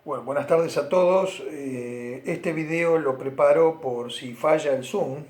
Bueno, buenas tardes a todos. Este video lo preparo por si falla el Zoom,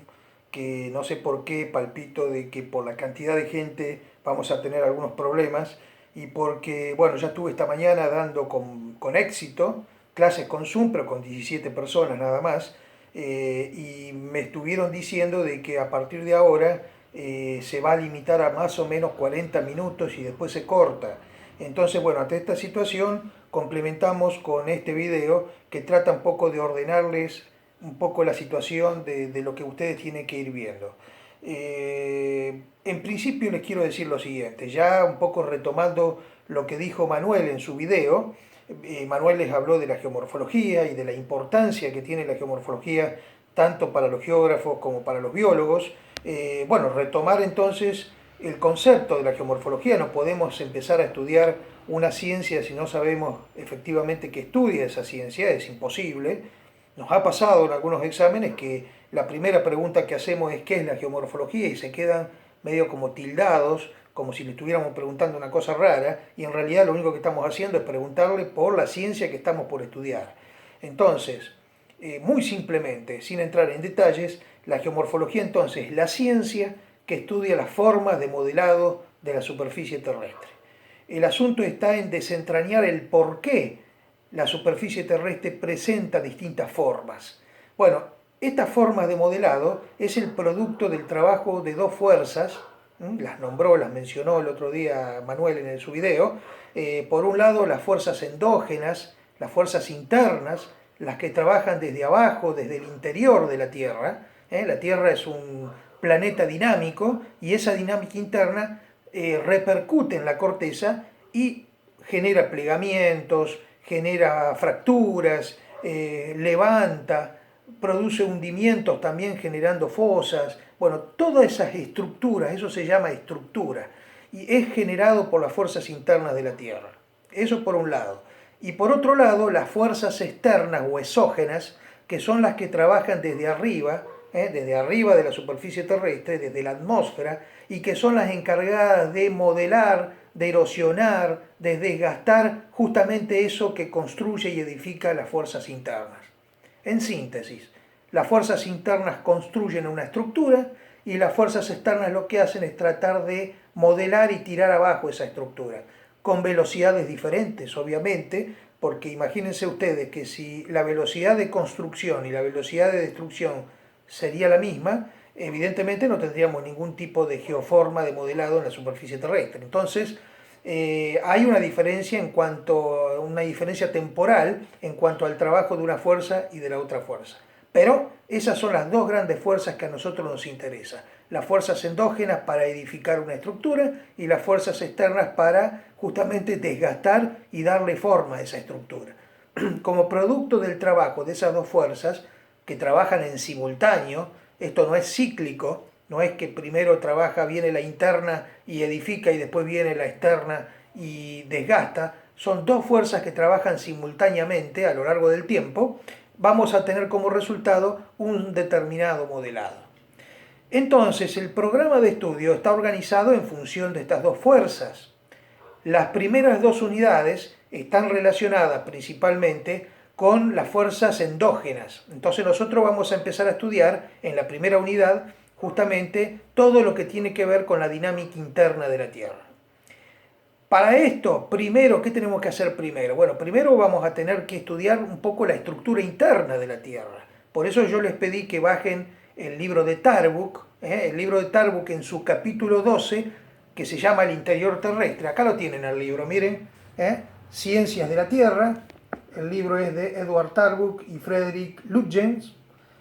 que no sé por qué palpito de que por la cantidad de gente vamos a tener algunos problemas y porque, bueno, ya estuve esta mañana dando con éxito clases con Zoom, pero con 17 personas nada más, y me estuvieron diciendo de que a partir de ahora se va a limitar a más o menos 40 minutos y después se corta. Entonces, bueno, ante esta situación complementamos con este video que trata un poco de ordenarles un poco la situación de lo que ustedes tienen que ir viendo. En principio les quiero decir lo siguiente, ya un poco retomando lo que dijo Manuel en su video. Manuel les habló de la geomorfología y de la importancia que tiene la geomorfología tanto para los geógrafos como para los biólogos. Bueno, retomar entonces el concepto de la geomorfología. No podemos empezar a estudiar una ciencia si no sabemos efectivamente qué estudia esa ciencia, es imposible. Nos ha pasado en algunos exámenes que la primera pregunta que hacemos es ¿qué es la geomorfología? Y se quedan medio como tildados, como si le estuviéramos preguntando una cosa rara, y en realidad lo único que estamos haciendo es preguntarle por la ciencia que estamos por estudiar. Entonces, muy simplemente, sin entrar en detalles, la geomorfología entonces es la ciencia que estudia las formas de modelado de la superficie terrestre. El asunto está en desentrañar el por qué la superficie terrestre presenta distintas formas. Bueno, estas formas de modelado es el producto del trabajo de dos fuerzas, las nombró, las mencionó el otro día Manuel en su video. Por un lado, las fuerzas endógenas, las fuerzas internas, las que trabajan desde abajo, desde el interior de la Tierra. La Tierra es un planeta dinámico y esa dinámica interna repercute en la corteza y genera plegamientos, genera fracturas, levanta, produce hundimientos también generando fosas. Bueno, todas esas estructuras, eso se llama estructura, y es generado por las fuerzas internas de la Tierra. Eso por un lado. Y por otro lado, las fuerzas externas o exógenas, que son las que trabajan desde arriba de la superficie terrestre, desde la atmósfera, y que son las encargadas de modelar, de erosionar, de desgastar justamente eso que construye y edifica las fuerzas internas. En síntesis, las fuerzas internas construyen una estructura y las fuerzas externas lo que hacen es tratar de modelar y tirar abajo esa estructura, con velocidades diferentes, obviamente, porque imagínense ustedes que si la velocidad de construcción y la velocidad de destrucción sería la misma, evidentemente no tendríamos ningún tipo de geoforma de modelado en la superficie terrestre. Entonces, hay una diferencia una diferencia temporal en cuanto al trabajo de una fuerza y de la otra fuerza. Pero esas son las dos grandes fuerzas que a nosotros nos interesan. Las fuerzas endógenas para edificar una estructura y las fuerzas externas para justamente desgastar y darle forma a esa estructura. Como producto del trabajo de esas dos fuerzas, que trabajan en simultáneo, esto no es cíclico, no es que primero viene la interna y edifica y después viene la externa y desgasta, son dos fuerzas que trabajan simultáneamente a lo largo del tiempo, vamos a tener como resultado un determinado modelado. Entonces, el programa de estudio está organizado en función de estas dos fuerzas. Las primeras dos unidades están relacionadas principalmente con las fuerzas endógenas. Entonces nosotros vamos a empezar a estudiar en la primera unidad justamente todo lo que tiene que ver con la dinámica interna de la Tierra. Para esto, primero, ¿qué tenemos que hacer primero? Bueno, primero vamos a tener que estudiar un poco la estructura interna de la Tierra. Por eso yo les pedí que bajen el libro de Tarbuk, el libro de Tarbuk en su capítulo 12, que se llama El interior terrestre. Acá lo tienen el libro, miren, Ciencias de la Tierra. El libro es de Edward Tarbuk y Frederick Lutjens.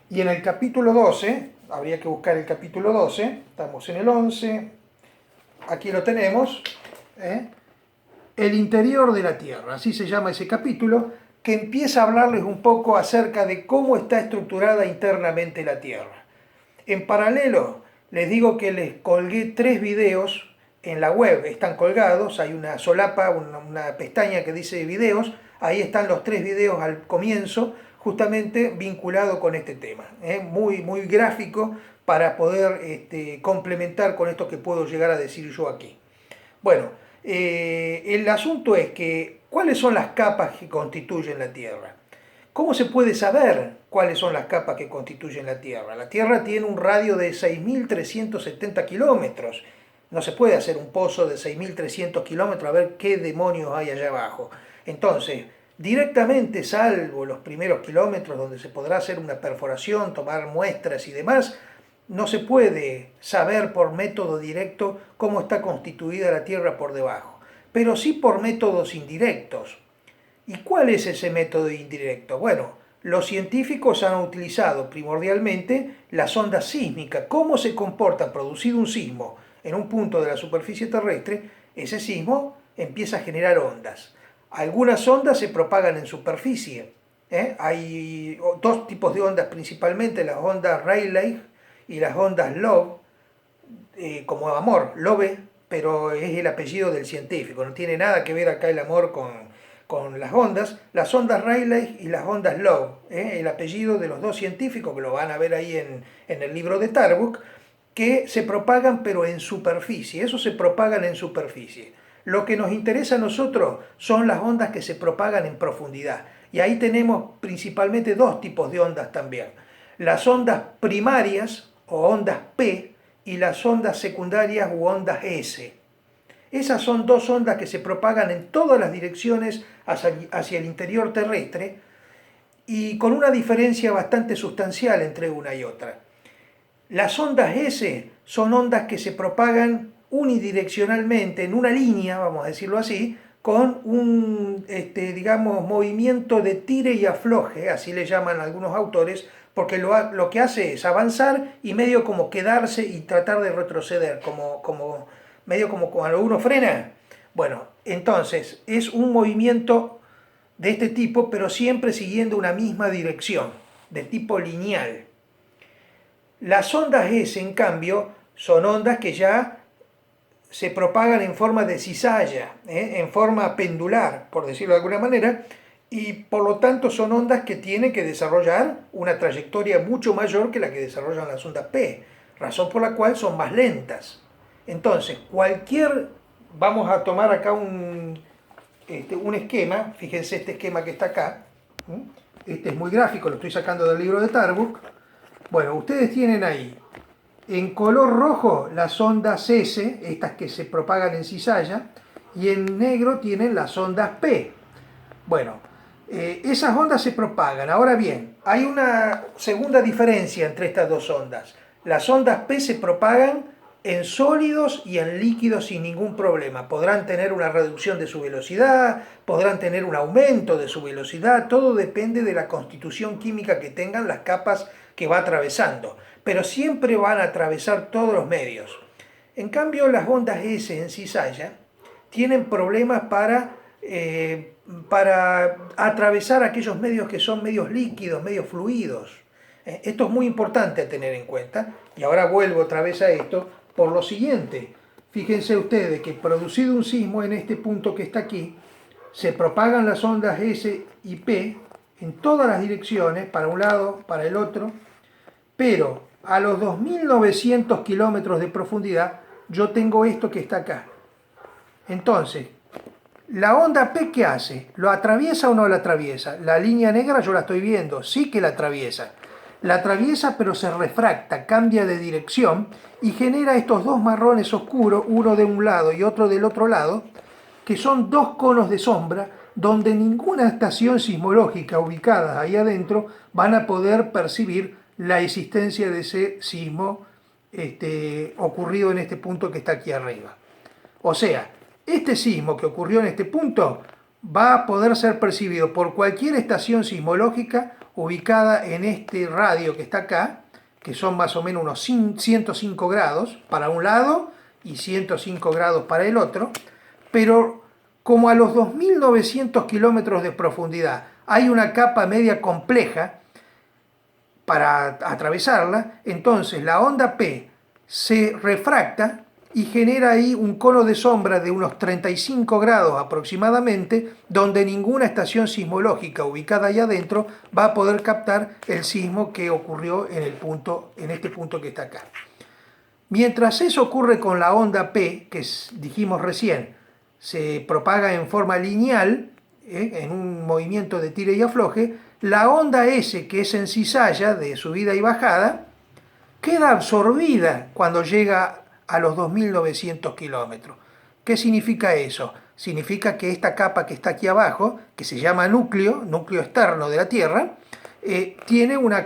Y en el capítulo 12, habría que buscar el capítulo 12, estamos en el 11, aquí lo tenemos, el interior de la Tierra, así se llama ese capítulo, que empieza a hablarles un poco acerca de cómo está estructurada internamente la Tierra. En paralelo, les digo que les colgué 3 videos en la web, están colgados, hay una solapa, una pestaña que dice videos, ahí están los 3 videos al comienzo, justamente vinculado con este tema, muy gráfico para poder complementar con esto que puedo llegar a decir yo aquí. Bueno, El asunto es que, ¿cuáles son las capas que constituyen la Tierra? ¿Cómo se puede saber cuáles son las capas que constituyen la Tierra? La Tierra tiene un radio de 6.370 kilómetros. No se puede hacer un pozo de 6.300 kilómetros a ver qué demonios hay allá abajo. Entonces, directamente, salvo los primeros kilómetros donde se podrá hacer una perforación, tomar muestras y demás, no se puede saber por método directo cómo está constituida la Tierra por debajo, pero sí por métodos indirectos. ¿Y cuál es ese método indirecto? Bueno, los científicos han utilizado primordialmente las ondas sísmicas. ¿Cómo se comporta producido un sismo en un punto de la superficie terrestre? Ese sismo empieza a generar ondas. Algunas ondas se propagan en superficie. Hay dos tipos de ondas principalmente, las ondas Rayleigh y las ondas Lobe, como amor, Lobe, pero es el apellido del científico, no tiene nada que ver acá el amor con las ondas Rayleigh y las ondas Lobe, el apellido de los dos científicos, que lo van a ver ahí en el libro de Tarbuck, que se propagan pero en superficie, eso se propagan en superficie. Lo que nos interesa a nosotros son las ondas que se propagan en profundidad, y ahí tenemos principalmente dos tipos de ondas también. Las ondas primarias o ondas P y las ondas secundarias u ondas S. Esas son dos ondas que se propagan en todas las direcciones hacia el interior terrestre y con una diferencia bastante sustancial entre una y otra. Las ondas S son ondas que se propagan unidireccionalmente en una línea, vamos a decirlo así, con un digamos, movimiento de tire y afloje, así le llaman algunos autores, porque lo que hace es avanzar y medio como quedarse y tratar de retroceder, medio como cuando uno frena. Bueno, entonces es un movimiento de este tipo, pero siempre siguiendo una misma dirección, de tipo lineal. Las ondas S, en cambio, son ondas que ya se propagan en forma de cizalla, en forma pendular, por decirlo de alguna manera, y por lo tanto son ondas que tienen que desarrollar una trayectoria mucho mayor que la que desarrollan las ondas P, razón por la cual son más lentas. Entonces, vamos a tomar acá un esquema, fíjense este esquema que está acá, este es muy gráfico, lo estoy sacando del libro de Tarbuck. Bueno, ustedes tienen ahí en color rojo las ondas S, estas que se propagan en cizalla, y en negro tienen las ondas P. Bueno, esas ondas se propagan. Ahora bien, hay una segunda diferencia entre estas dos ondas. Las ondas P se propagan en sólidos y en líquidos sin ningún problema. Podrán tener una reducción de su velocidad, podrán tener un aumento de su velocidad, todo depende de la constitución química que tengan las capas que va atravesando, pero siempre van a atravesar todos los medios. En cambio, las ondas S en cizalla tienen problemas para atravesar aquellos medios que son medios líquidos, medios fluidos. Esto es muy importante a tener en cuenta, y ahora vuelvo otra vez a esto, por lo siguiente. Fíjense ustedes que producido un sismo en este punto que está aquí, se propagan las ondas S y P en todas las direcciones, para un lado, para el otro, pero a los 2.900 kilómetros de profundidad yo tengo esto que está acá. Entonces, la onda P, ¿qué hace? ¿Lo atraviesa o no la atraviesa? La línea negra yo la estoy viendo, sí que la atraviesa. La atraviesa, pero se refracta, cambia de dirección y genera estos dos marrones oscuros, uno de un lado y otro del otro lado, que son dos conos de sombra donde ninguna estación sismológica ubicada ahí adentro van a poder percibir la existencia de ese sismo ocurrido en este punto que está aquí arriba. O sea, este sismo que ocurrió en este punto va a poder ser percibido por cualquier estación sismológica ubicada en este radio que está acá, que son más o menos unos 105 grados para un lado y 105 grados para el otro, pero como a los 2.900 kilómetros de profundidad hay una capa media compleja para atravesarla, entonces la onda P se refracta y genera ahí un cono de sombra de unos 35 grados aproximadamente, donde ninguna estación sismológica ubicada ahí adentro va a poder captar el sismo que ocurrió en este punto que está acá. Mientras eso ocurre con la onda P, que dijimos recién, se propaga en forma lineal, en un movimiento de tire y afloje, la onda S, que es en cizalla, de subida y bajada, queda absorbida cuando llega a los 2.900 kilómetros. ¿Qué significa eso? Significa que esta capa que está aquí abajo, que se llama núcleo externo de la Tierra, tiene una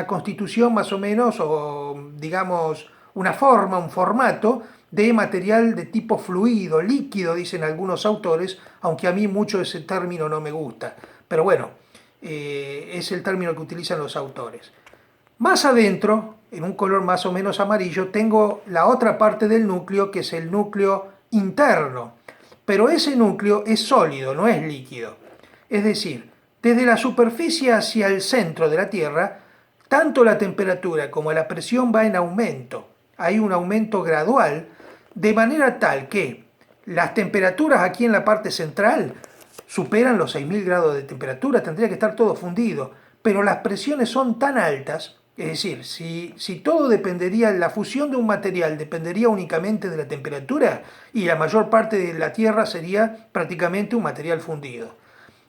constitución más o menos, o digamos, una forma, un formato de material de tipo fluido, líquido, dicen algunos autores, aunque a mí mucho ese término no me gusta. Pero bueno, es el término que utilizan los autores. Más adentro, en un color más o menos amarillo, tengo la otra parte del núcleo, que es el núcleo interno. Pero ese núcleo es sólido, no es líquido. Es decir, desde la superficie hacia el centro de la Tierra, tanto la temperatura como la presión va en aumento. Hay un aumento gradual, de manera tal que las temperaturas aquí en la parte central superan los 6.000 grados de temperatura, tendría que estar todo fundido, pero las presiones son tan altas. Es decir, si todo dependería, la fusión de un material dependería únicamente de la temperatura, y la mayor parte de la Tierra sería prácticamente un material fundido.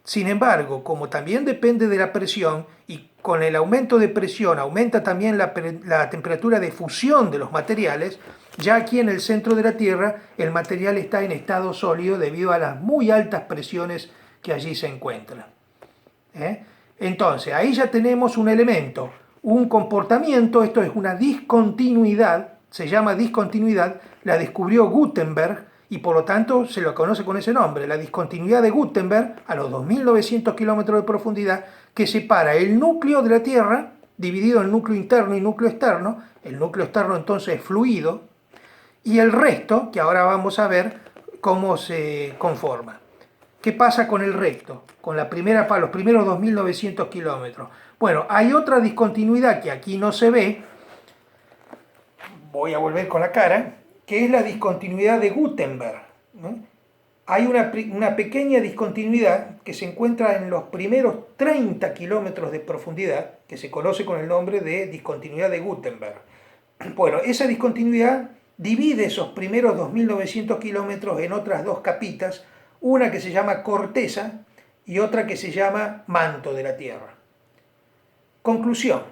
Sin embargo, como también depende de la presión, y con el aumento de presión aumenta también la temperatura de fusión de los materiales, ya aquí en el centro de la Tierra el material está en estado sólido debido a las muy altas presiones que allí se encuentran. Entonces, ahí ya tenemos un elemento, un comportamiento, esto es una discontinuidad, se llama discontinuidad, la descubrió Gutenberg y por lo tanto se lo conoce con ese nombre, la discontinuidad de Gutenberg a los 2.900 kilómetros de profundidad, que separa el núcleo de la Tierra, dividido en núcleo interno y núcleo externo. El núcleo externo entonces es fluido, y el resto, que ahora vamos a ver cómo se conforma. ¿Qué pasa con el resto? Con los primeros 2.900 kilómetros. Bueno, hay otra discontinuidad que aquí no se ve, voy a volver con la cara, que es la discontinuidad de Gutenberg. Hay una pequeña discontinuidad que se encuentra en los primeros 30 kilómetros de profundidad, que se conoce con el nombre de discontinuidad de Gutenberg. Bueno, esa discontinuidad divide esos primeros 2.900 kilómetros en otras dos capitas, una que se llama corteza y otra que se llama manto de la Tierra. Conclusión: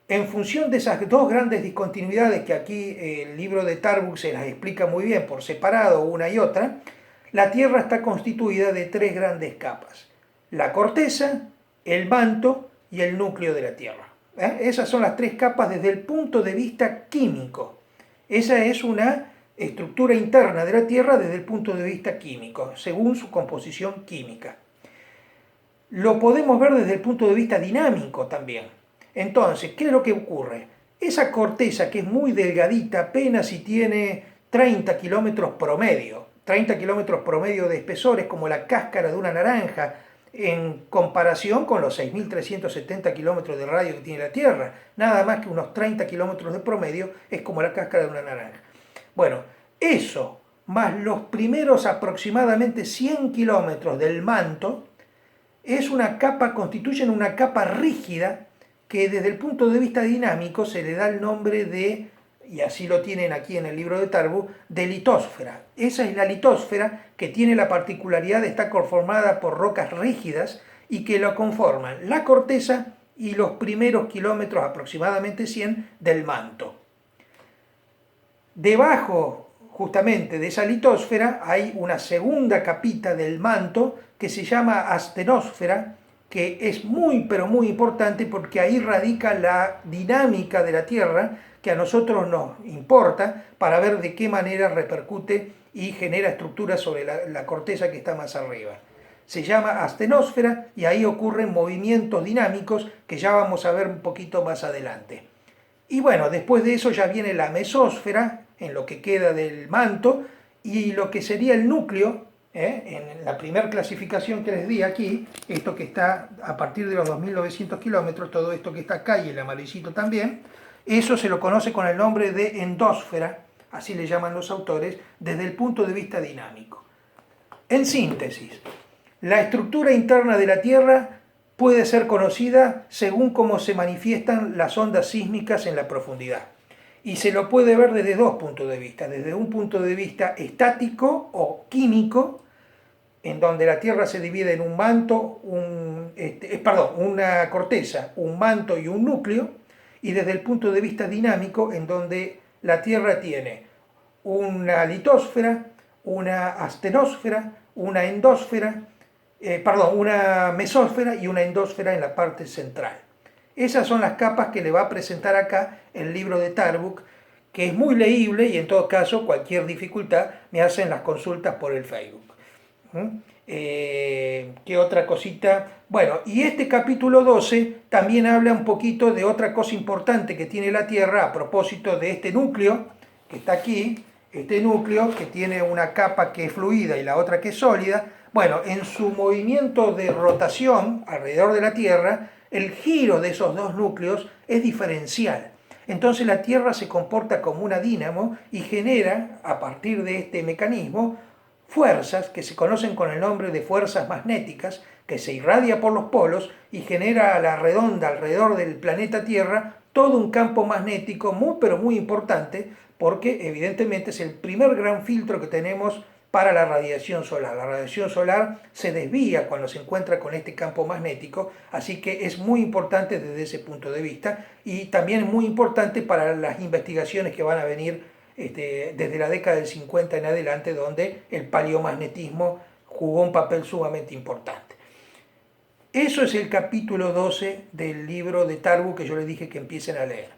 en función de esas dos grandes discontinuidades, que aquí el libro de Tarbuk se las explica muy bien por separado una y otra, la Tierra está constituida de tres grandes capas: la corteza, el manto y el núcleo de la Tierra. Esas son las tres capas desde el punto de vista químico. Esa es una estructura interna de la Tierra desde el punto de vista químico, según su composición química. Lo podemos ver desde el punto de vista dinámico también. Entonces, ¿qué es lo que ocurre? Esa corteza, que es muy delgadita, apenas si tiene 30 kilómetros promedio, 30 kilómetros promedio de espesor, es como la cáscara de una naranja, en comparación con los 6.370 kilómetros de radio que tiene la Tierra. Nada más que unos 30 kilómetros de promedio es como la cáscara de una naranja. Bueno, eso, más los primeros aproximadamente 100 kilómetros del manto, constituyen una capa rígida que desde el punto de vista dinámico se le da el nombre de, y así lo tienen aquí en el libro de Tarbuk, de litósfera. Esa es la litósfera, que tiene la particularidad de estar conformada por rocas rígidas y que lo conforman la corteza y los primeros kilómetros, aproximadamente 100, del manto. Debajo justamente de esa litósfera hay una segunda capita del manto que se llama astenosfera, que es muy pero muy importante porque ahí radica la dinámica de la Tierra, que a nosotros nos importa para ver de qué manera repercute y genera estructuras sobre la corteza que está más arriba. Se llama astenosfera y ahí ocurren movimientos dinámicos que ya vamos a ver un poquito más adelante. Y bueno, después de eso ya viene la mesósfera, en lo que queda del manto, y lo que sería el núcleo, en la primera clasificación que les di aquí, esto que está a partir de los 2.900 kilómetros, todo esto que está acá y el amarillito también, eso se lo conoce con el nombre de endósfera, así le llaman los autores, desde el punto de vista dinámico. En síntesis, la estructura interna de la Tierra puede ser conocida según cómo se manifiestan las ondas sísmicas en la profundidad. Y se lo puede ver desde dos puntos de vista, desde un punto de vista estático o químico, en donde la Tierra se divide en un manto, una corteza, un manto y un núcleo, y desde el punto de vista dinámico, en donde la Tierra tiene una litosfera, una astenosfera, una endósfera, una mesósfera y una endósfera en la parte central. Esas son las capas que le va a presentar acá el libro de Tarbuk, que es muy leíble y en todo caso cualquier dificultad me hacen las consultas por el Facebook. ¿Qué otra cosita? Bueno, y este capítulo 12 también habla un poquito de otra cosa importante que tiene la Tierra a propósito de este núcleo que está aquí, este núcleo que tiene una capa que es fluida y la otra que es sólida. Bueno, en su movimiento de rotación alrededor de la Tierra, el giro de esos dos núcleos es diferencial. Entonces la Tierra se comporta como una dínamo y genera, a partir de este mecanismo, fuerzas que se conocen con el nombre de fuerzas magnéticas, que se irradia por los polos y genera a la redonda alrededor del planeta Tierra todo un campo magnético muy pero muy importante, porque evidentemente es el primer gran filtro que tenemos para la radiación solar. La radiación solar se desvía cuando se encuentra con este campo magnético, así que es muy importante desde ese punto de vista y también muy importante para las investigaciones que van a venir desde la década del 50 en adelante, donde el paleomagnetismo jugó un papel sumamente importante. Eso es el capítulo 12 del libro de Tarbuk que yo les dije que empiecen a leer.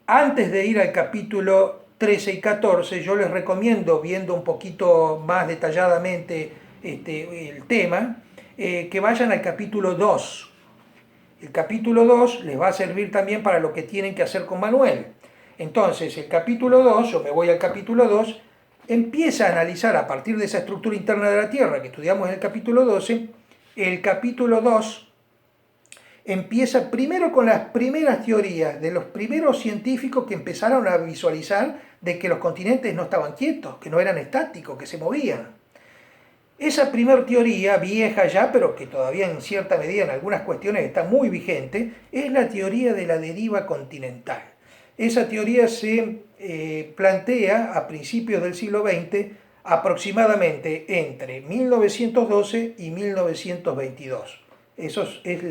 Antes de ir al capítulo 13 y 14, yo les recomiendo, viendo un poquito más detalladamente el tema, que vayan al capítulo 2. El capítulo 2 les va a servir también para lo que tienen que hacer con Manuel. Entonces, el capítulo 2, yo me voy al capítulo 2, empieza a analizar a partir de esa estructura interna de la Tierra que estudiamos en el capítulo 12, el capítulo 2 empieza primero con las primeras teorías de los primeros científicos que empezaron a visualizar de que los continentes no estaban quietos, que no eran estáticos, que se movían. Esa primera teoría, vieja ya, pero que todavía en cierta medida en algunas cuestiones está muy vigente, es la teoría de la deriva continental. Esa teoría se plantea a principios del siglo XX, aproximadamente entre 1912 y 1922. Esos es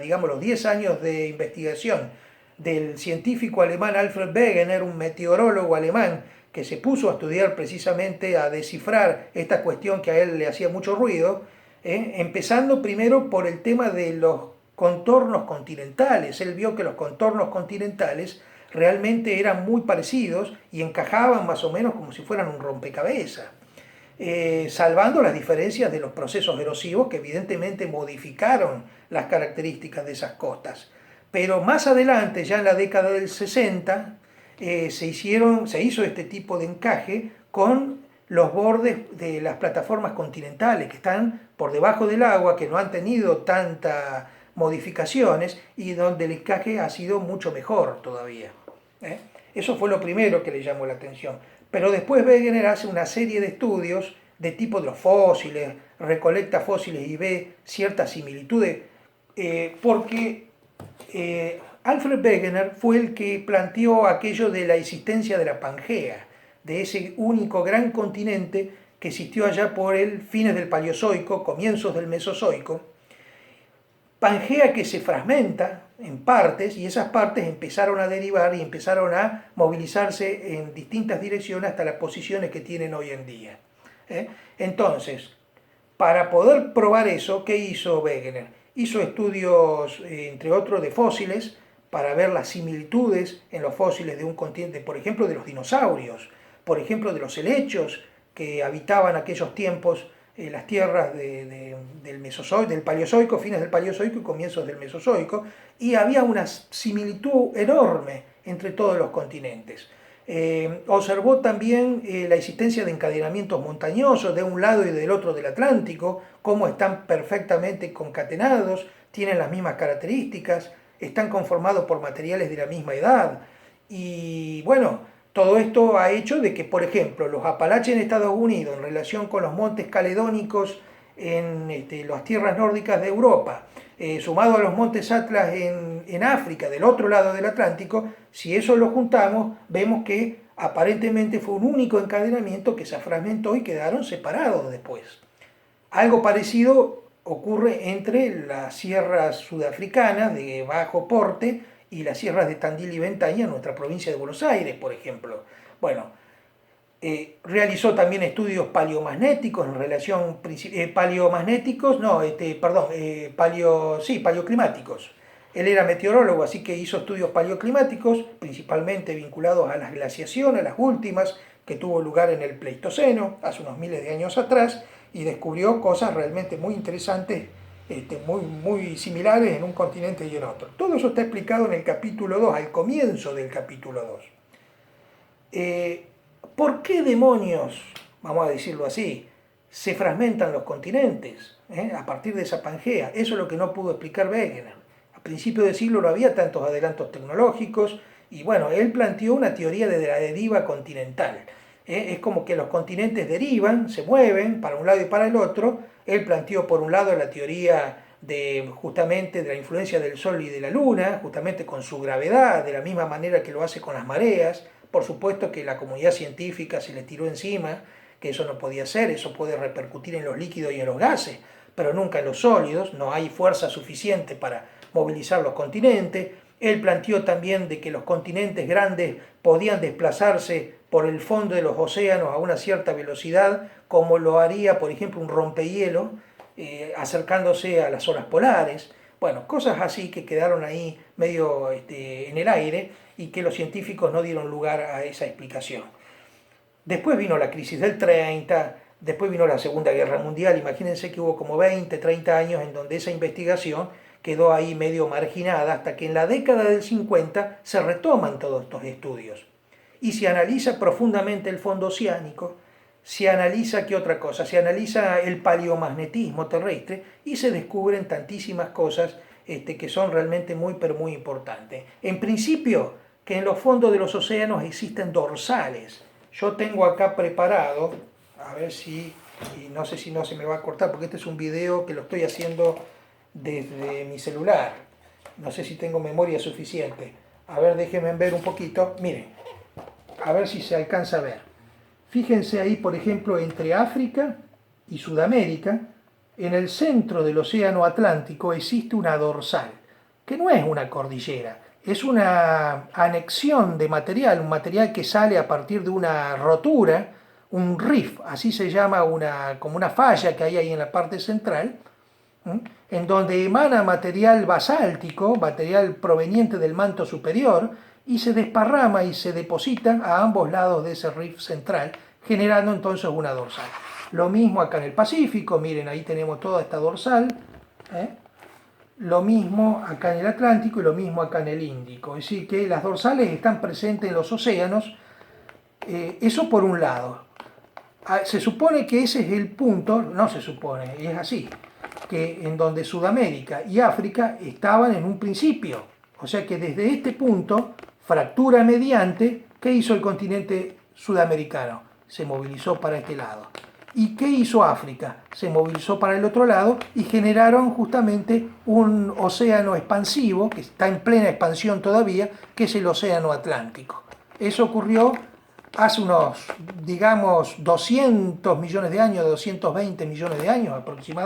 digamos, los 10 años de investigación del científico alemán Alfred Wegener, un meteorólogo alemán que se puso a estudiar precisamente, a descifrar esta cuestión que a él le hacía mucho ruido, empezando primero por el tema de los contornos continentales. Él vio que los contornos continentales realmente eran muy parecidos y encajaban más o menos como si fueran un rompecabezas. Salvando las diferencias de los procesos erosivos que evidentemente modificaron las características de esas costas. Pero más adelante, ya en la década del 60, se hizo este tipo de encaje con los bordes de las plataformas continentales que están por debajo del agua, que no han tenido tantas modificaciones y donde el encaje ha sido mucho mejor todavía. Eso fue lo primero que le llamó la atención. Pero después Wegener hace una serie de estudios de tipo de los fósiles, recolecta fósiles y ve ciertas similitudes, porque Alfred Wegener fue el que planteó aquello de la existencia de la Pangea, de ese único gran continente que existió allá por el fines del Paleozoico, comienzos del Mesozoico. Pangea que se fragmenta en partes y esas partes empezaron a derivar y empezaron a movilizarse en distintas direcciones hasta las posiciones que tienen hoy en día. Entonces, para poder probar eso, ¿qué hizo Wegener? Hizo estudios, entre otros, de fósiles para ver las similitudes en los fósiles de un continente, por ejemplo, de los dinosaurios, por ejemplo, de los helechos que habitaban aquellos tiempos las tierras del Paleozoico, fines del Paleozoico y comienzos del Mesozoico, y había una similitud enorme entre todos los continentes. Observó también la existencia de encadenamientos montañosos de un lado y del otro del Atlántico, cómo están perfectamente concatenados, tienen las mismas características, están conformados por materiales de la misma edad. Y bueno, todo esto ha hecho de que, por ejemplo, los Apalaches en Estados Unidos, en relación con los montes caledónicos en las tierras nórdicas de Europa, sumado a los montes Atlas en África, del otro lado del Atlántico, si eso lo juntamos, vemos que aparentemente fue un único encadenamiento que se fragmentó y quedaron separados después. Algo parecido ocurre entre las sierras sudafricanas de bajo porte y las sierras de Tandil y Ventaña en nuestra provincia de Buenos Aires, por ejemplo. Bueno, realizó también estudios paleomagnéticos en relación, paleoclimáticos. Él era meteorólogo, así que hizo estudios paleoclimáticos, principalmente vinculados a las glaciaciones, las últimas, que tuvo lugar en el Pleistoceno, hace unos miles de años atrás, y descubrió cosas realmente muy interesantes, muy similares en un continente y en otro. Todo eso está explicado en el capítulo 2, al comienzo del capítulo 2. ¿Por qué demonios, vamos a decirlo así, se fragmentan los continentes a partir de esa Pangea? Eso es lo que no pudo explicar Wegener. A principios del siglo no había tantos adelantos tecnológicos y bueno, él planteó una teoría de la deriva continental. Es como que los continentes derivan, se mueven para un lado y para el otro. Él planteó por un lado la teoría justamente de la influencia del Sol y de la Luna, justamente con su gravedad, de la misma manera que lo hace con las mareas. Por supuesto que la comunidad científica se le tiró encima, que eso no podía ser, eso puede repercutir en los líquidos y en los gases, pero nunca en los sólidos, no hay fuerza suficiente para movilizar los continentes. Él planteó también de que los continentes grandes podían desplazarse por el fondo de los océanos a una cierta velocidad, como lo haría, por ejemplo, un rompehielo, acercándose a las zonas polares. Bueno, cosas así que quedaron ahí medio en el aire y que los científicos no dieron lugar a esa explicación. Después vino la crisis del 30, después vino la Segunda Guerra Mundial. Imagínense que hubo como 20, 30 años en donde esa investigación quedó ahí medio marginada, hasta que en la década del 50 se retoman todos estos estudios. Y se analiza profundamente el fondo oceánico, se analiza, ¿qué otra cosa? Se analiza el paleomagnetismo terrestre y se descubren tantísimas cosas que son realmente muy, pero muy importantes. En principio, que en los fondos de los océanos existen dorsales. Yo tengo acá preparado, a ver si, y no sé si no se me va a cortar, porque este es un video que lo estoy haciendo desde mi celular. No sé si tengo memoria suficiente. A ver, déjenme ver un poquito. Miren, a ver si se alcanza a ver. Fíjense ahí, por ejemplo, entre África y Sudamérica, en el centro del océano Atlántico existe una dorsal, que no es una cordillera, es una anexión de material, un material que sale a partir de una rotura, un rift, así se llama, como una falla que hay ahí en la parte central, en donde emana material basáltico, material proveniente del manto superior, y se desparrama y se deposita a ambos lados de ese rift central, generando entonces una dorsal. Lo mismo acá en el Pacífico, miren, ahí tenemos toda esta dorsal, lo mismo acá en el Atlántico y lo mismo acá en el Índico. Es decir, que las dorsales están presentes en los océanos, eso por un lado. Se supone que ese es el punto, no se supone, es así, que en donde Sudamérica y África estaban en un principio. O sea que desde este punto, fractura mediante, ¿qué hizo el continente sudamericano? Se movilizó para este lado. ¿Y qué hizo África? Se movilizó para el otro lado y generaron justamente un océano expansivo, que está en plena expansión todavía, que es el océano Atlántico. Eso ocurrió hace unos, digamos, 200 millones de años, 220 millones de años aproximadamente.